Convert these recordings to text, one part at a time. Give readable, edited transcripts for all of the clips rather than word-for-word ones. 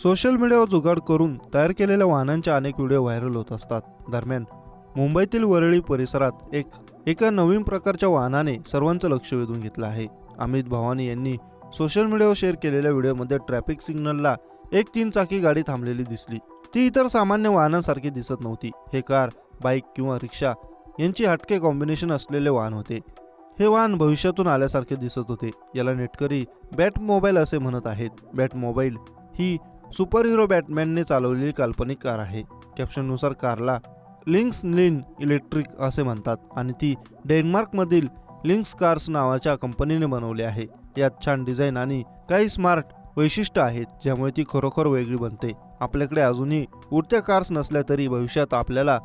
Social मीडियावर जुगाड करून तयार केलेल्या वाहनांचे अनेक व्हिडिओ व्हायरल होत असतात। दरम्यान मुंबईतील वरळी परिसरात एका नवीन प्रकारच्या वाहनाने सर्वांचं लक्ष वेधून घेतलं आहे। अमित भवानी यांनी सोशल मीडियावर शेअर केलेल्या व्हिडिओमध्ये ट्रॅफिक सिग्नलला एक 3 चाकी गाडी थांबलेली दिसली। ती इतर सामान्य वाहनांसारखी दिसत नव्हती। हे कार, बाईक किंवा रिक्षा यांची हटके कॉम्बिनेशन असलेले वाहन होते। हे वाहन भविष्यातून आल्यासारखे दिसत होते। याला नेटकरी बॅट मोबाईल असे म्हणत आहेत। बॅट मोबाईल ही सुपर हिरो बॅटमॅनने चालवलेली काल्पनिक कार आहे। कॅप्शननुसार कारला लिंक्स लिन इलेक्ट्रिक असे म्हणतात आणि ती डेन्मार्कमधील लिंक्स कार्स नावाच्या कंपनीने बनवली आहे। यात छान डिझाईन आणि काही स्मार्ट वैशिष्ट्य आहेत, ज्यामुळे ती खरोखर वेगळी बनते। आपल्याकडे अजूनही उडत्या कार्स नसल्या तरी भविष्यात आपल्याला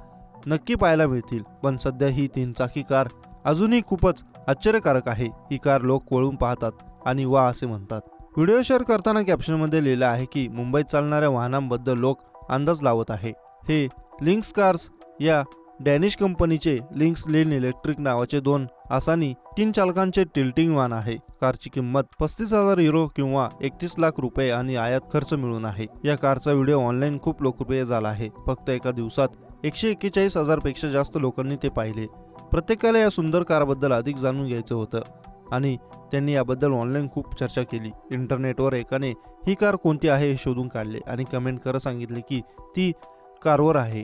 नक्की पाहायला मिळतील, पण सध्या ही 3 चाकी कार अजूनही खूपच आश्चर्यकारक आहे। ही कार लोक वळून पाहतात आणि वा असे म्हणतात। व्हिडिओ शेअर करताना कॅप्शनमध्ये लिहिलं आहे की मुंबईत चालणाऱ्या वाहनांबद्दल लोक अंदाज लावत आहे। हे लिंक्स कार्स या डॅनिश कंपनीचे लिंक्स लेन इलेक्ट्रिक नावाचे 2 आसानी 3 चालकांचे टिल्टिंग वाहन आहे। कारची किंमत 35,000 युरो किंवा 31 लाख रुपये आणि आयात खर्च मिळून आहे। या कारचा व्हिडिओ ऑनलाईन खूप लोकप्रिय झाला आहे। फक्त एका दिवसात 141,000 पेक्षा जास्त लोकांनी ते पाहिले। प्रत्येकाला या सुंदर कारबद्दल अधिक जाणून घ्यायचं होतं आणि त्यांनी याबद्दल ऑनलाईन खूप चर्चा केली। इंटरनेटवर एकाने ही कार कोणती आहे हे शोधून काढले आणि कमेंट करत सांगितले की ती कारवर आहे।